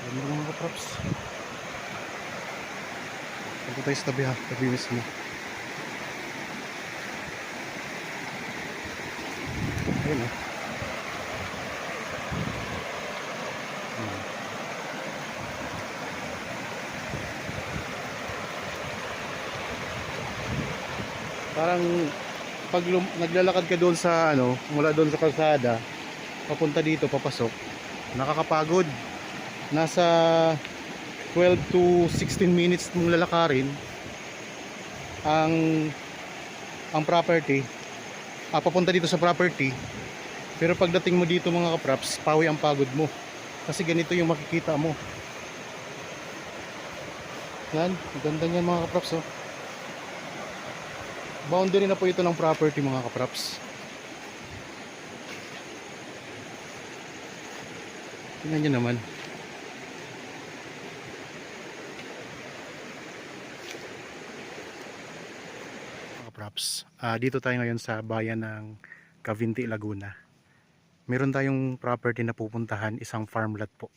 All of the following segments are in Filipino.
Ganda mga kaprops. Punta tayo sa tabi ha. Tabi mismo. Ayun ha. Parang pag naglalakad ka doon sa ano, mula doon sa kalsada, papunta dito, papasok, nakakapagod. Nasa 12 to 16 minutes mong lalakarin ang property, papunta dito sa property. Pero pagdating mo dito mga kaprops, pawi ang pagod mo. Kasi ganito yung makikita mo. Yan, maganda yan mga kaprops oh. Boundary na po ito ng property mga kaprops. Tingnan nyo naman. Mga kaprops, dito tayo ngayon sa bayan ng Cavinti, Laguna. Meron tayong property na pupuntahan, isang farmland po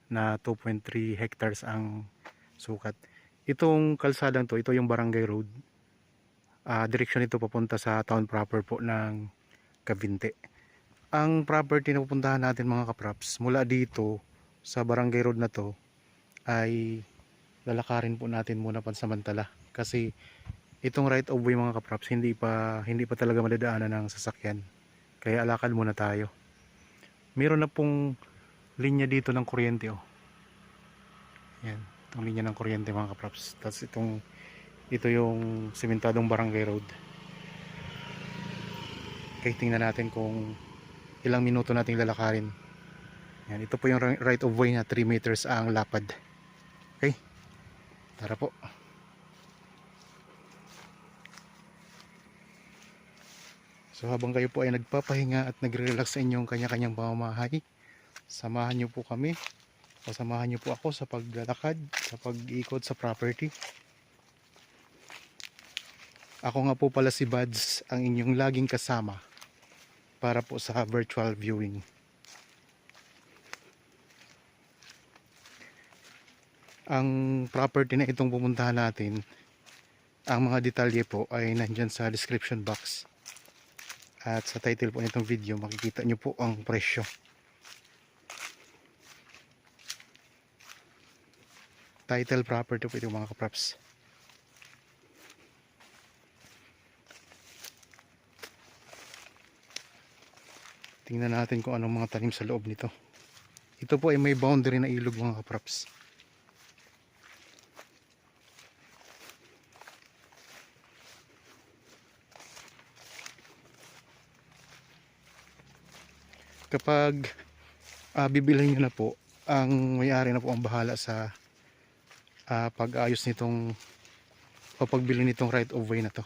na 2.3 hectares ang sukat. Itong kalsadang to, ito yung barangay road. Direksyon ito papunta sa town proper po ng Cavinti. Ang property na pupuntahan natin mga kaprops, mula dito sa barangay road na to ay lalakarin po natin muna pansamantala. Kasi itong right of way mga kaprops, hindi pa talaga madadaanan ng sasakyan. Kaya alakad muna tayo. Meron na pong linya dito ng kuryente oh. Yan, itong linya ng kuryente mga kaprops. Tapos ito yung simentadong barangay road. Okay, tingnan natin kung ilang minuto nating lalakarin. Yan, ito po yung right of way na 3 meters ang lapad. Okay, tara po. So habang kayo po ay nagpapahinga at nagre-relax sa inyong kanya-kanyang pamamahay, samahan nyo po kami o samahan nyo po ako sa paglalakad, sa pag-ikot sa property. Ako nga po pala si Buds, ang inyong laging kasama para po sa virtual viewing. Ang property na itong pupuntahan natin, ang mga detalye po ay nandyan sa description box. At sa title po nitong video, makikita nyo po ang presyo. Title property po ito mga kaprops. Tingnan natin kung anong mga tanim sa loob nito. Ito po ay may boundary na ilog mga kaprops. Kapag bibilhin nyo na po, ang may-ari na po ang bahala sa pag-ayos nitong o pagbili nitong right of way na to.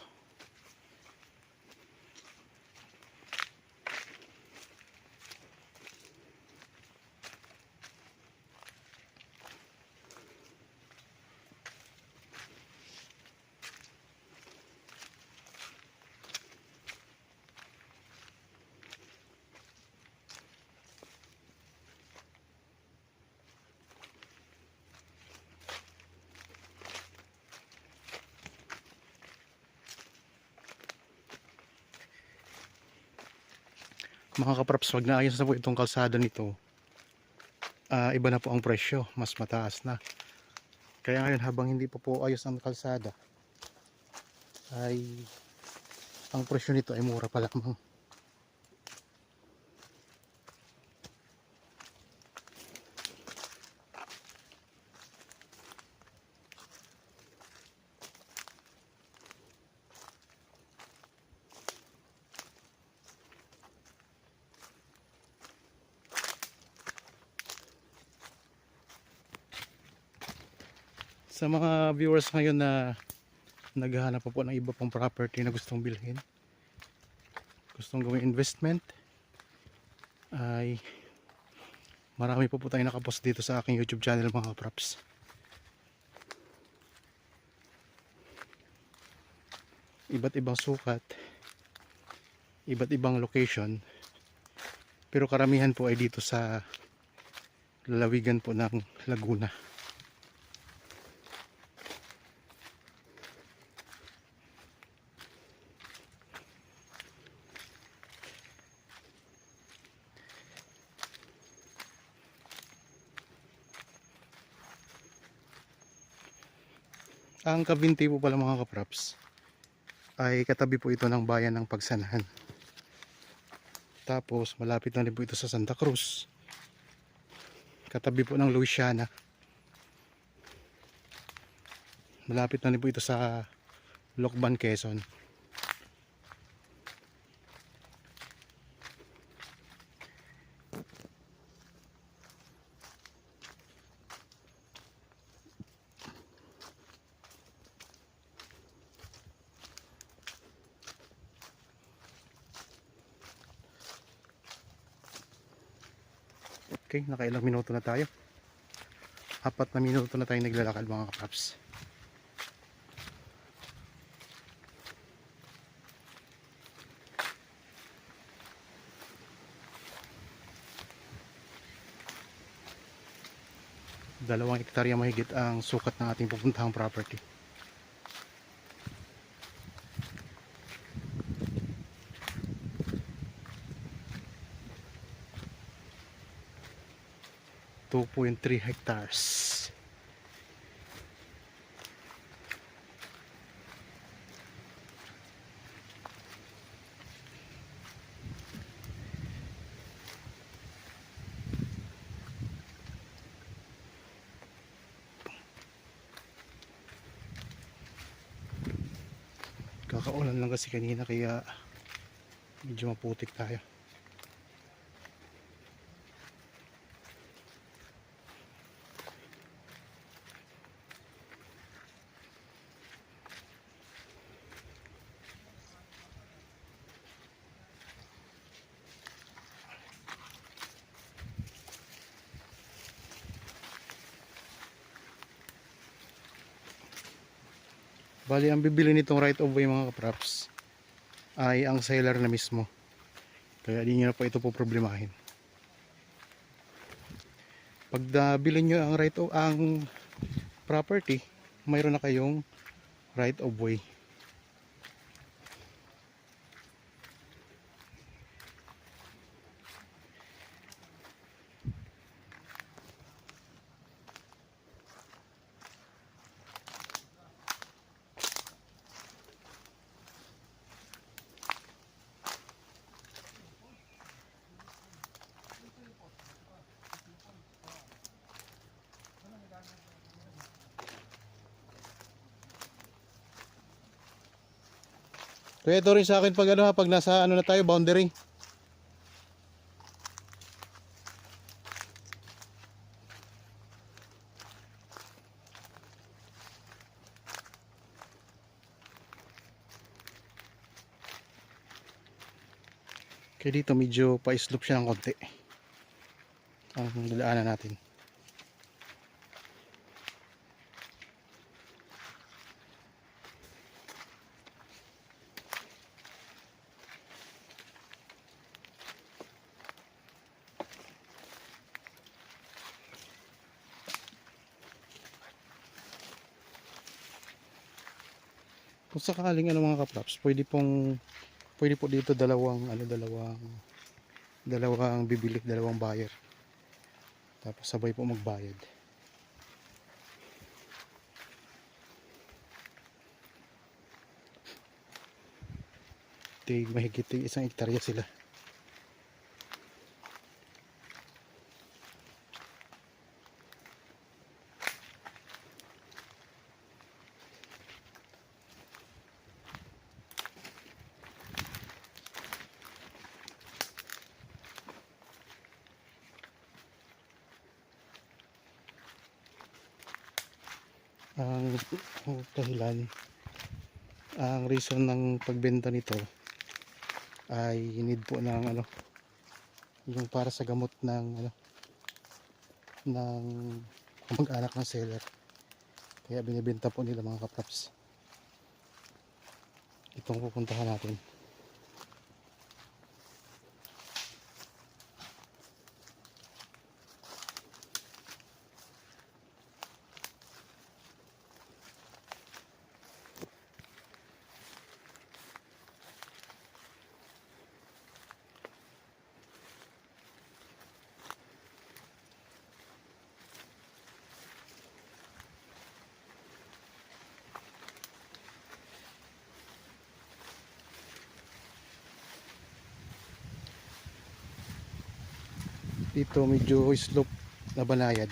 Mga kaprops, wag na ayos na po itong kalsada nito, iba na po ang presyo, mas mataas na. Kaya ngayon habang hindi pa po ayos ang kalsada, ay ang presyo nito ay mura pa lamang. Sa mga viewers ngayon na naghahanap pa po ng iba pang property na gustong bilhin, gustong gawing investment, ay marami po tayong nakapost dito sa aking YouTube channel mga props. Iba't ibang sukat, iba't ibang location, pero karamihan po ay dito sa lalawigan po ng Laguna. Ang Cavinti po pala mga kapraps ay katabi po ito ng bayan ng Pagsanahan. Tapos malapit na rin po ito sa Santa Cruz. Katabi po ng Louisiana. Malapit na rin po ito sa Lokban, Quezon. Okay, nakailang minuto na tayo. 4 na minuto na tayo naglalakad mga kapraps. Dalawang hektarya mahigit ang sukat ng ating pupuntahang property. .3 hectares. Kakaulan lang kasi kanina kaya medyo maputik tayo. Bali ang bibili nitong right of way mga kapraps ay ang seller na mismo. Kaya di nyo na po ito po problemahin. Pag nabili nyo ang ang property, mayroon na kayong right of way. Kaya ito rin sa akin pag pag nasa na tayo, boundary. Kaya dito medyo pa-slope siya ng konti. Ang dalaanan natin. Kung sakaling mga kaprops, pwede po dito dalawang bibili, dalawang buyer. Tapos sabay po magbayad. Mahigit 1 hektarya sila. Ang dahilan, ang reason ng pagbenta nito ay need po ng yung para sa gamot ng ng mag-anak ng seller, kaya binibenta po nila mga kaprops. Itong pupuntahan natin. Dito medyo slope na banayad.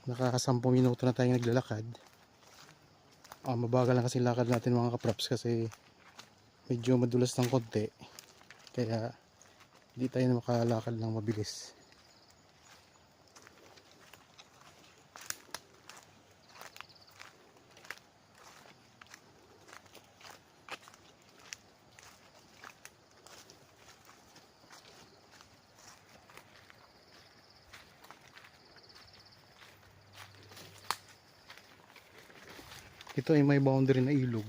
Nakaka-10 minuto na tayong naglalakad. Mabagal lang kasi lakad natin mga kaprops kasi medyo madulas ng konti. Kaya hindi tayo na makalakad ng mabilis. Ito ay may boundary na ilog.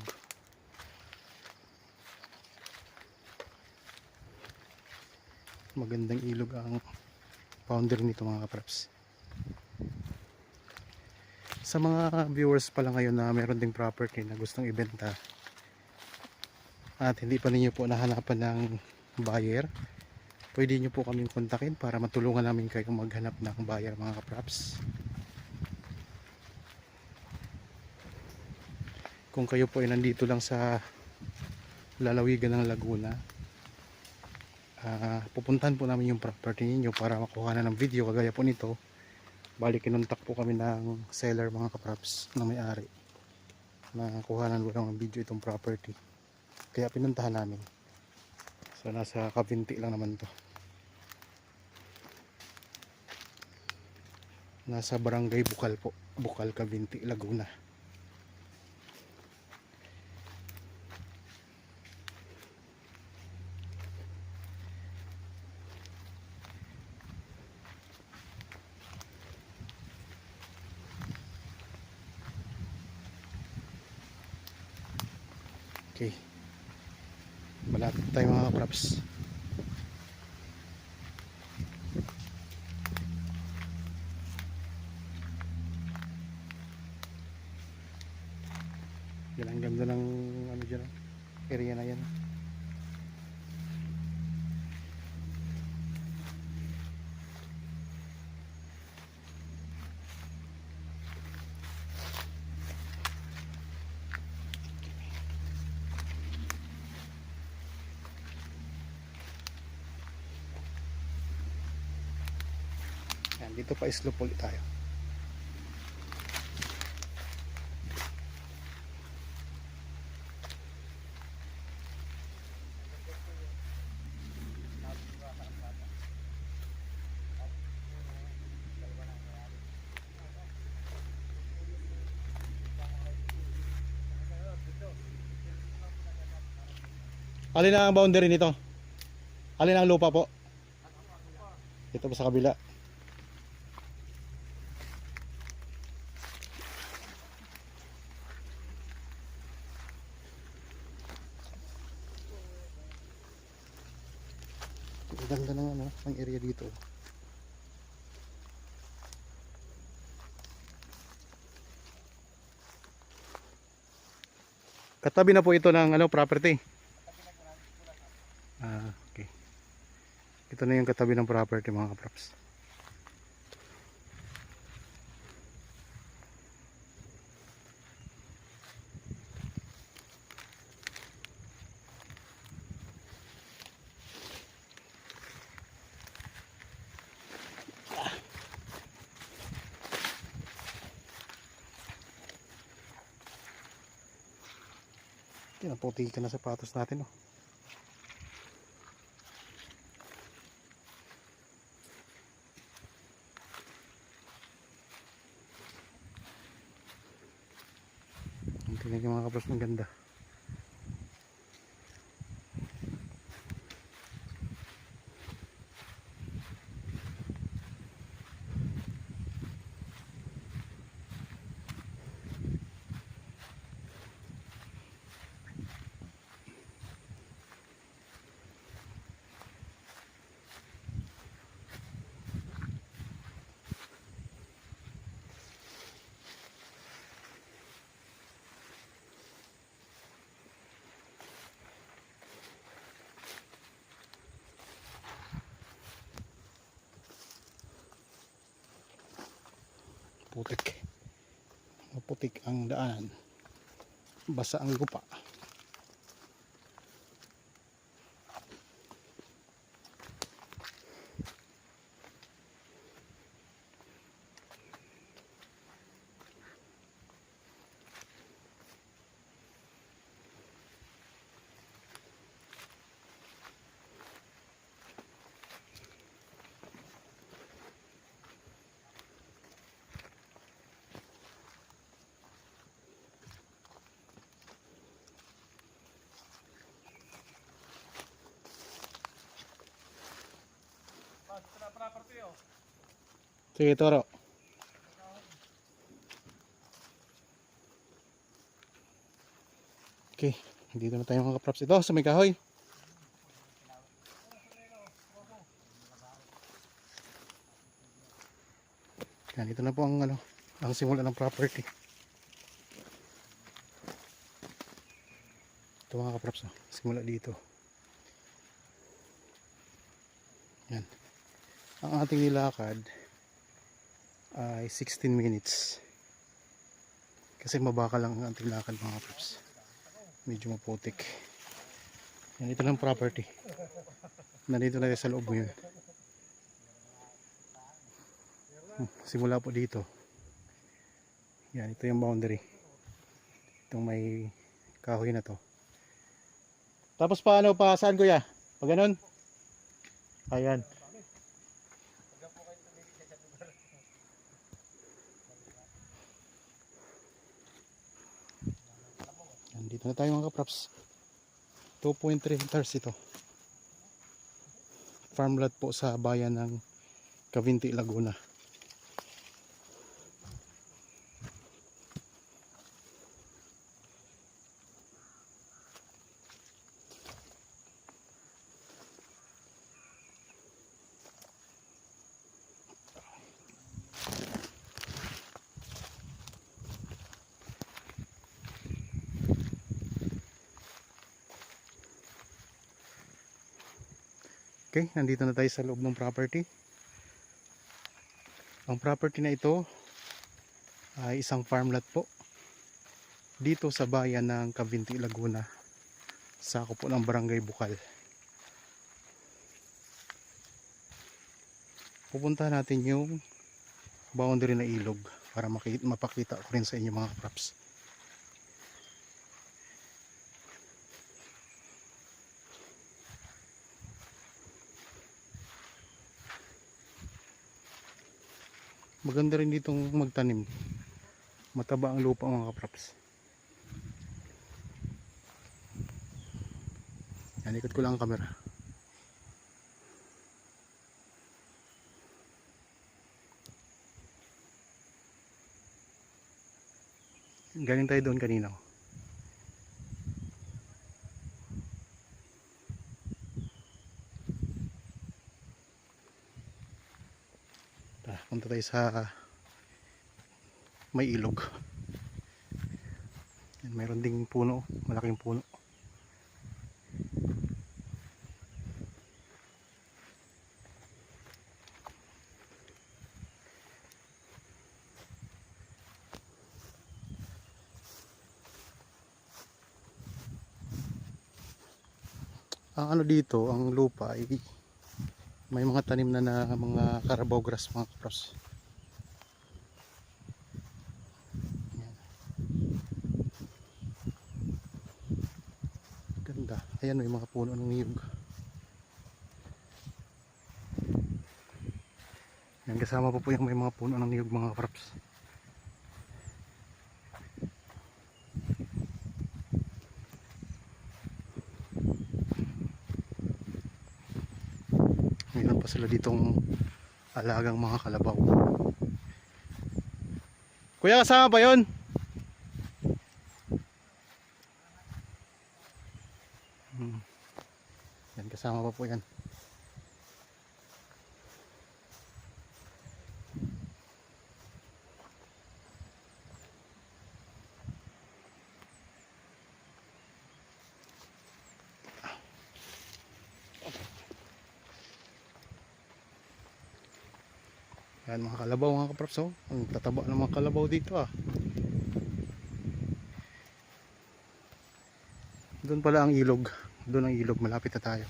Magandang ilog ang boundary nito mga kaprops. Sa mga viewers pala ngayon na meron ding property na gustong ibenta at hindi pa ninyo po nahanapan ng buyer, pwede nyo po kaming kontakin para matulungan namin kayo maghanap ng buyer mga kaprops. Kung kayo po ay nandito lang sa lalawigan ng Laguna, pupuntahan po namin yung property ninyo para makuha na ng video kagaya po nito. Bali kinontak po kami ng seller mga kaprops na may-ari na kuhanan ko ng video itong property, kaya pinuntahan namin. So nasa Cavinti lang naman to, nasa Barangay Bukal po, Bukal, Cavinti, Laguna. Okay, malapit tayo mga kaprops. Yan ang ganda ng ano dyan, area na yan. Yan, dito pa slope ulit tayo. Alin ang boundary nito? Alin ang lupa po? Ito pa sa kabila. Ganda ng ano, ng area dito. Katabi na po ito ng ano, property. Okay. Ito na yung katabi ng property mga kaprops. Kinaputi ka na sapatos natin, oh. Tingnan yung mga kapros, ng ganda. maputik. Maputik ang daanan. Basa ang lupa. Sige, Toro. Okay, dito na tayo mga kaprops. Ito sa may kahoy. Yan, ito na po ang ang simula ng property. Ito mga kaprops, simula dito. Yan. Ang ating nilakad ay 16 minutes. Kasi mabaka lang ang ating lakad mga kaprops. Medyo maputik. Yan, ito lang property. Nandito na tayo sa loob mo yun. Simula po dito. Yan, ito yung boundary. Itong may kahoy na to. Tapos paano pa saan kuya? Pag ganun? Ayan. Yan, dito na tayo mga kaprops. 2.3 hectares ito. Farmland po sa bayan ng Cavinti, Laguna. Okay, nandito na tayo sa loob ng property. Ang property na ito ay isang farmland po dito sa bayan ng Cavinti, Laguna. Sakop po ng Barangay Bukal. Pupunta natin yung boundary na ilog para mapakita ko rin sa inyo mga props. Maganda rin ditong magtanim. Mataba ang lupa mga kaprops. Yan, ikot ko lang ang camera. Galing tayo doon kanina. Punta tayo sa may ilog. Yan, mayroon ding puno, malaking puno. Ang dito, ang lupa ay may mga tanim na mga carabao grass mga kapros. Ganda. Ayan, may mga puno ng niyog. Yan, kasama po yung may mga puno ng niyog mga kapros. Mayroon pa sila ditong alagang mga kalabaw. Kuya, kasama ba yun? Yan, kasama pa po yan. Yan mga kalabaw mga kaprops, oh. Ang tataba ng mga kalabaw dito ah. Doon pala ang ilog. Doon ang ilog, malapit na tayo.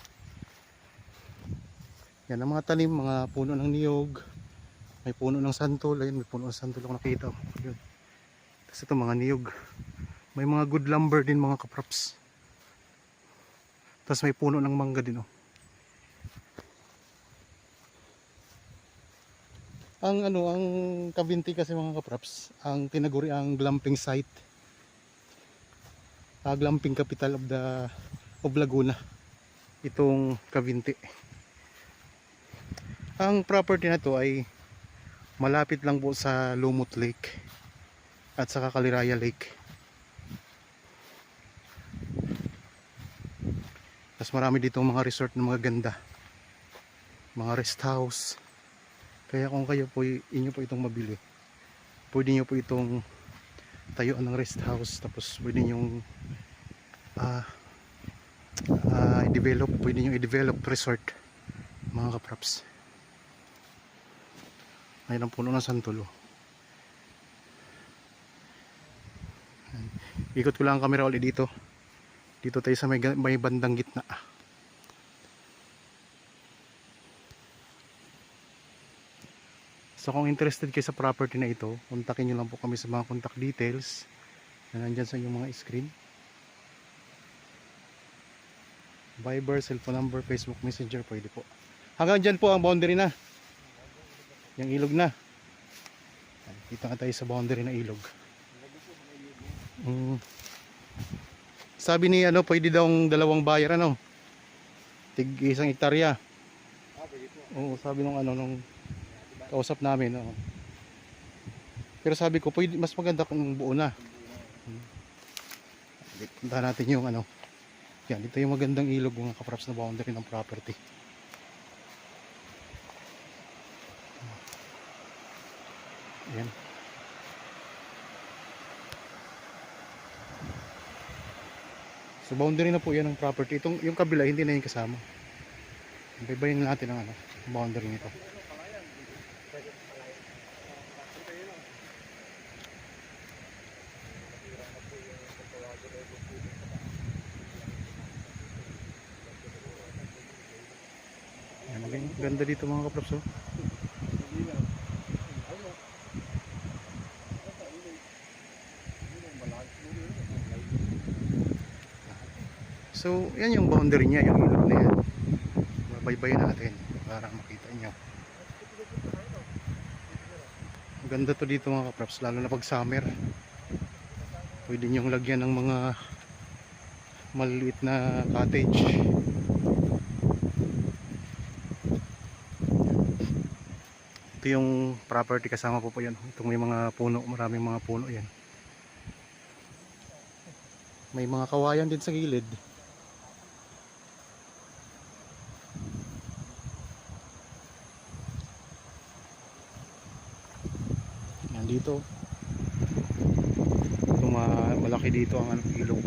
Yan ang mga tanim, mga puno ng niyog. May puno ng santol, ayun, may puno ng santol ako nakita. Oh. Yun. Tapos ito mga niyog. May mga good lumber din mga kaprops. Tapos may puno ng mangga din oh. Ang Cavinti kasi mga kaprops, ang tinaguri ang glamping site. Glamping capital of Laguna. Itong Cavinti. Ang property na to ay malapit lang po sa Lumut Lake at saka Caliraya Lake. Tapos marami dito mga resort na mga ganda, mga rest house. Kaya kung kayo po, inyo po itong mabili, pwede nyo po itong tayuan ng rest house. Tapos pwede nyo i-develop, pwede nyo i-develop resort mga kaprops. Ayun ang puno ng santol. Ikot ko lang ang camera ulit dito. Dito tayo sa may bandang gitna. So kung interested kayo sa property na ito, kontakin nyo lang po kami sa mga contact details na nandyan sa inyong mga screen. Viber, cellphone number, Facebook Messenger, pwede po. Hanggang dyan po ang boundary na. Yung ilog na. Dito nga tayo sa boundary na ilog. Sabi ni pwede daw dalawang buyer tig 1 hektarya. Pwede po. Oo, sabi nung nung kausap namin. Pero sabi ko, pwede, mas maganda kung buo na. Punta natin yung yan, dito yung magandang ilog mga kaprops na boundary ng property. Yan. So boundary na po yan ng property. Yung kabila hindi na yung kasama. Baybayin natin ang boundary nito. Yan, ganda dito mga kaprops. So, yan yung boundary niya, yung ilog na yan. Baybayin natin para makita nyo. Ganda to dito mga kaprops, lalo na pag summer. Pwede nyong lagyan ng mga maliliit na cottage. Ito yung property, kasama po yan. Itong may mga puno, maraming mga puno yan. May mga kawayan din sa gilid. Dito malaki dito ang ilog.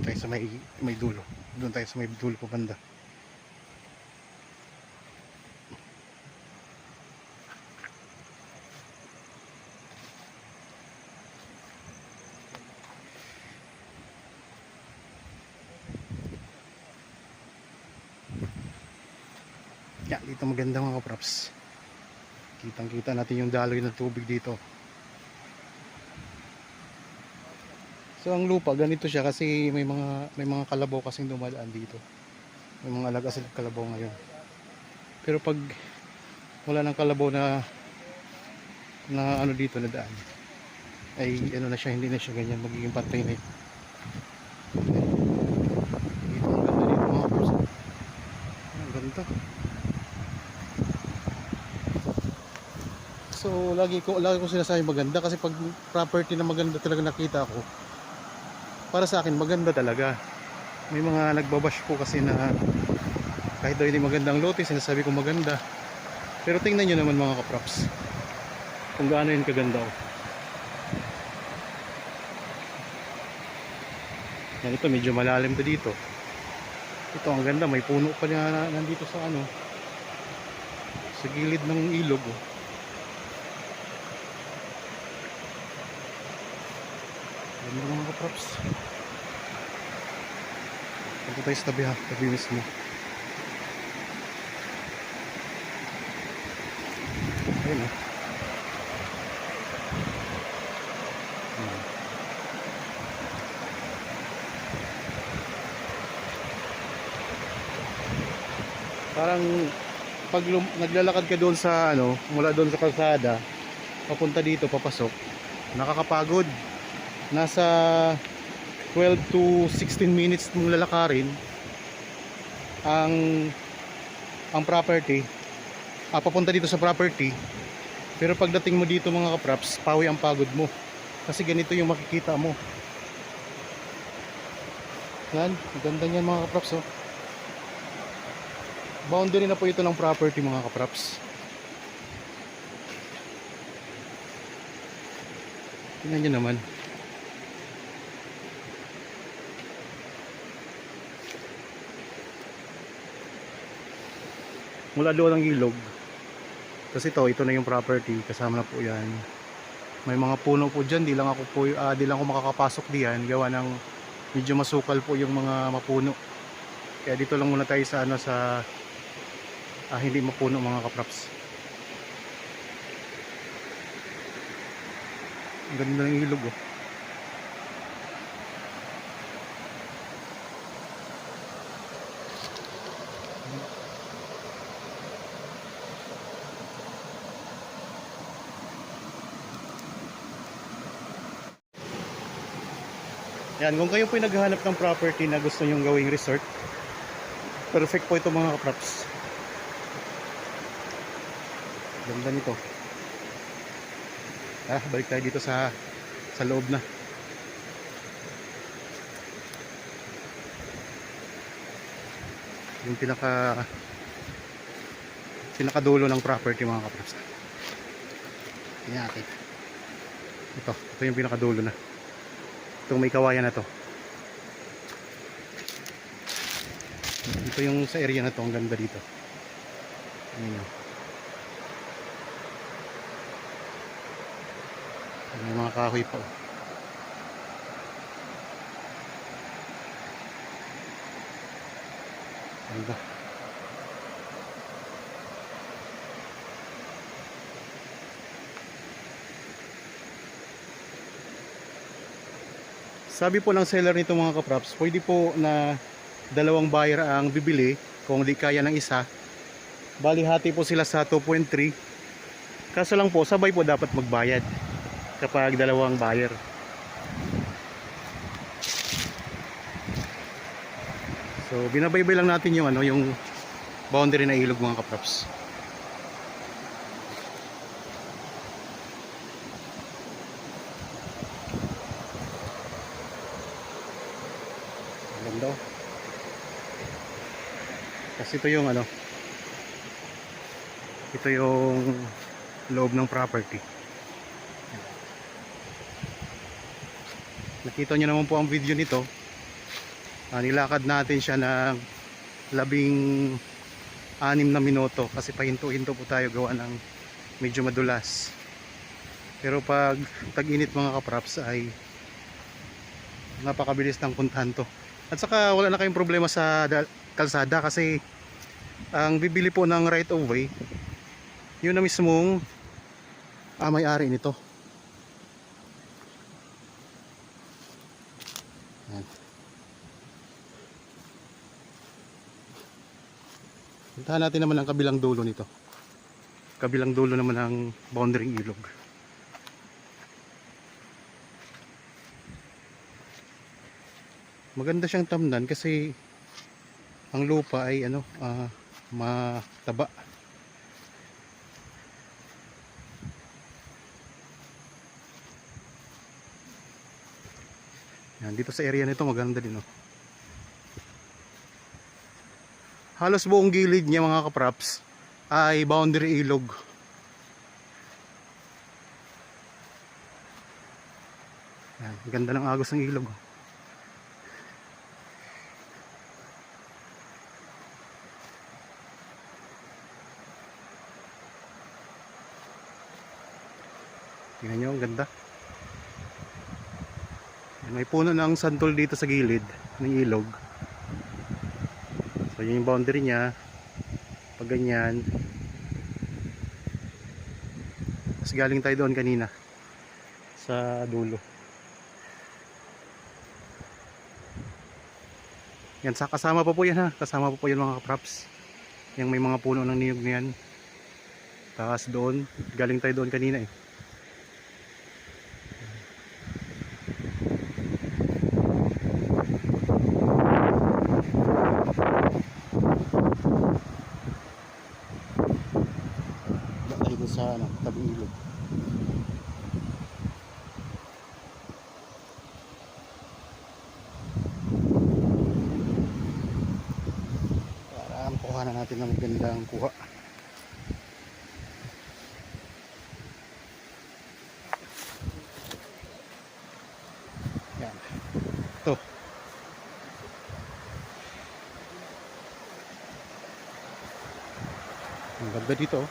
Tayo sa may dulo, doon tayo sa may dulo po banda. Yan, dito maganda mga kaprops. Kitang kita natin yung daloy ng tubig dito. So ang lupa ganito siya kasi may mga kalabaw kasing dumadaan dito. May mga alaga sila kalabaw ngayon. Pero pag wala ng kalabaw na dito na daan, ay na siya, hindi na siya ganyan, magiging pantay na yun. Dito ang ganda dito mga kaprops. Ang ganda. So lagi ko sinasabi maganda kasi pag property na maganda talaga nakita ko, para sa akin maganda talaga. May mga nagbabash po kasi na kahit daw hindi magandang lote, sinasabi ko maganda. Pero tingnan nyo naman mga kaprops kung gaano yun kaganda. Yan, ito medyo malalim to dito. Ito ang ganda, may puno pa na nandito sa ano, sa gilid ng ilog oh. Ganda mga kaprops. Punta tayo sa tabi ha, tabi mismo. Ayun oh. Ayan. Parang pag naglalakad ka doon sa ano, mula doon sa kalsada papunta dito papasok, nakakapagod. Nasa 12 to 16 minutes mong lalakarin ang property, papunta dito sa property. Pero pagdating mo dito mga kaprops, pawi ang pagod mo kasi ganito yung makikita mo. Yan, ganda niyan mga kaprops oh. Boundary na po ito ng property mga kaprops. Tingnan nyo naman. Mula doon ang ilog. Kasi ito na yung property, kasama na po yan. May mga puno po dyan, di lang ako makakapasok diyan gawa ng medyo masukal po yung mga mapuno. Kaya dito lang muna tayo sa ano, sa hindi mapuno mga kaprops. Ang ganda ng ilog oh. Yan, kung kayo po yung naghahanap ng property na gusto nyong gawing resort, perfect po ito mga kaprops. Ganda nito. Balik tayo dito sa loob na. Yung pinakadulo ng property mga kaprops. Yan natin. Ito yung pinakadulo na. Itong may kawayan na to. Ito yung sa area na to, ang ganda dito. Ayan o. May mga kahoy pa. Ganda. Sabi po ng seller nito mga kaprops, pwede po na dalawang buyer ang bibili kung di kaya ng isa. Bali hati po sila sa 2.3. Kaso lang po, sabay po dapat magbayad kapag dalawang buyer. So binabaybay lang natin yung ano, yung boundary na ilog mga kaprops. Ganda oh. Kasi ito yung ano, ito yung loob ng property. Nakita nyo naman po ang video nito. Nilakad natin siya ng 16 na minuto kasi pahinto-hinto po tayo gawa ng medyo madulas. Pero pag tag-init mga kaprops ay napakabilis ng puntahan to. At saka wala na kayong problema sa kalsada kasi ang bibili po ng right of way yun na mismong may-ari nito. Yan. Puntahan natin naman ang kabilang dulo nito. Kabilang dulo naman ang boundary ilog. Maganda siyang tamnan kasi ang lupa ay ano, mataba. Yan, dito sa area nito maganda din oh. Halos buong gilid niya mga kaprops ay boundary ilog. Yan, ganda ng agos ng ilog. Tingnan nyo, ang ganda. May puno ng santol dito sa gilid ng ilog. So yun yung boundary niya. Pag ganyan. Tapos galing tayo doon kanina sa dulo. Yan, sa kasama pa po yan ha. Kasama pa po yan mga kapraps. Yung may mga puno ng niyog na yan. Tapos doon, galing tayo doon kanina eh. Tayo sa ano, tabing ilog. Para kuhanan natin ng magandang kuha. Yan. Ito. Ang ganda dito.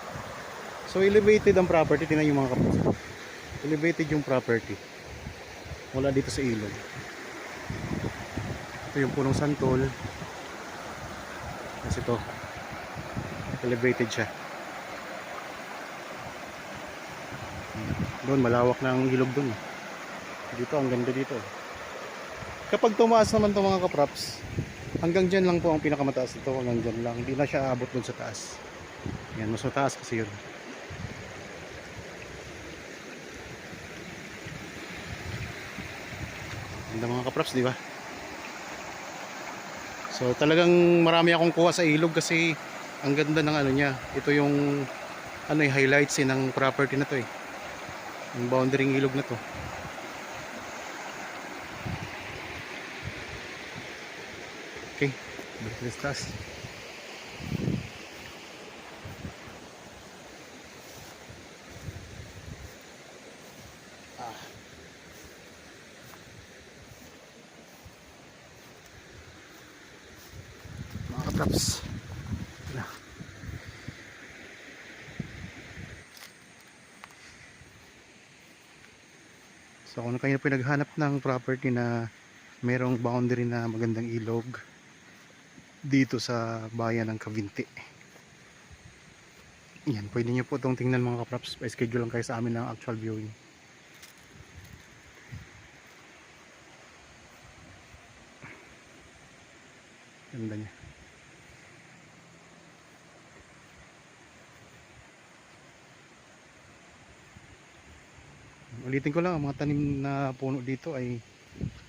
So elevated ang property. Tingnan yung mga kapatid. Elevated yung property. Wala dito sa ilog. Ito yung punong santol. Kasi ito. Elevated siya. Doon malawak na ang ilog doon. Dito ang ganda dito. Kapag tumaas naman itong mga kaprops, hanggang dyan lang po ang pinakamataas nito. Hanggang dyan lang. Hindi na siya aabot doon sa taas. Yan, mas mataas kasi yun. Ganda mga kaprops, di ba? So talagang marami akong kuha sa ilog kasi ang ganda ng ano niya. Ito yung ano yung highlights ng property na to eh. Yung boundary ng ilog na to. Okay, balik sa taas. Mga katraps. So kung kayo pinaghanap ng property na merong boundary na magandang ilog dito sa bayan ng Cavinti, yan, pwede nyo po itong tingnan mga kaprops. Pa-schedule lang kayo sa amin ng actual viewing. Ganda niya. Ulitin ko lang, ang mga tanim na puno dito ay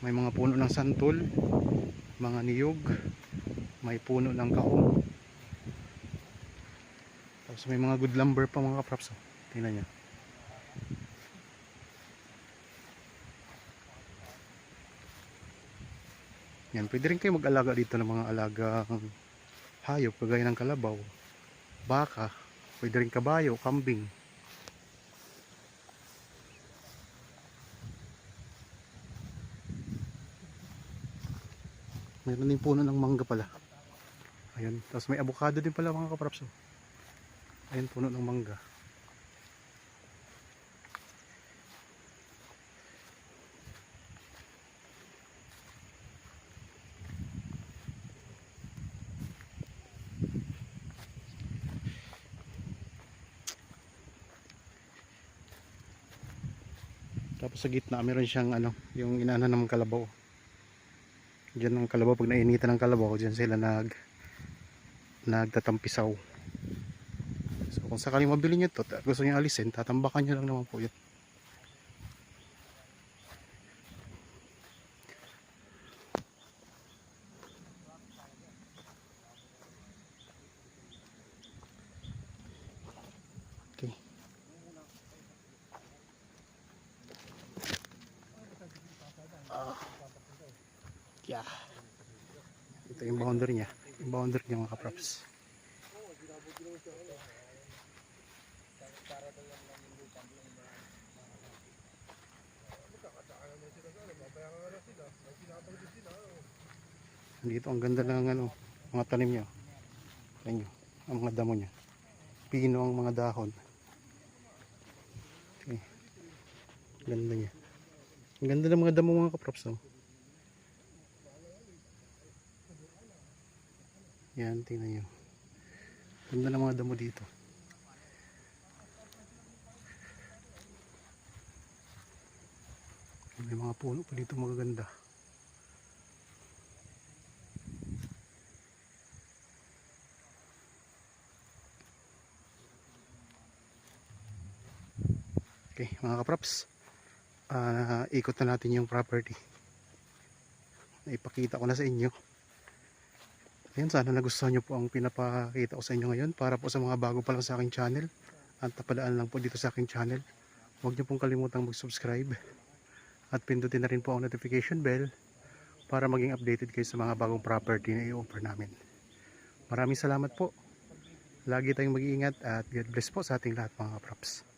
may mga puno ng santol, mga niyog, may puno ng kaong, tapos may mga good lumber pa mga kaprops. Tingnan nyo. Yan, pwede rin kayo mag-alaga dito ng mga alagang hayop kagaya ng kalabaw, baka, pwede rin kabayo, kambing. Mayroon din puno ng mangga pala. Ayun, tapos may avocado din pala mga kaprops. Ayun, puno ng mangga. Tapos sa gitna meron siyang ano, yung inaano ng kalabaw. Diyan ang kalabaw, pag nainitan ng kalabaw, diyan sila nagtatampisaw. So kung sakaling mabili nyo ito, gusto nyo alisin, tatambakan nyo lang naman po yun. Okay. Yeah. Ito yung boundary niya. Yung boundary niya mga kaprops. Dito ang ganda ng ano, mga tanim niya. Tingnan nyo, ang mga damo niya. Pino ang mga dahon. Okay. Ganda niya. Ang ganda ng mga damo mga kaprops. Oh. Yan, tingnan nyo. Ganda ng mga damo dito. May mga puno pa dito magaganda. Okay, mga kaprops. Ikot na natin yung property. Naipakita ko na sa inyo. Ayan, sana nagustuhan nyo po ang pinapakita ko sa inyo ngayon. Para po sa mga bago pa lang sa aking channel. At napadaan lang po dito sa aking channel. Huwag nyo pong kalimutang mag-subscribe. At pindutin na rin po ang notification bell para maging updated kayo sa mga bagong property na i-offer namin. Maraming salamat po. Lagi tayong mag-iingat at God bless po sa ating lahat mga props.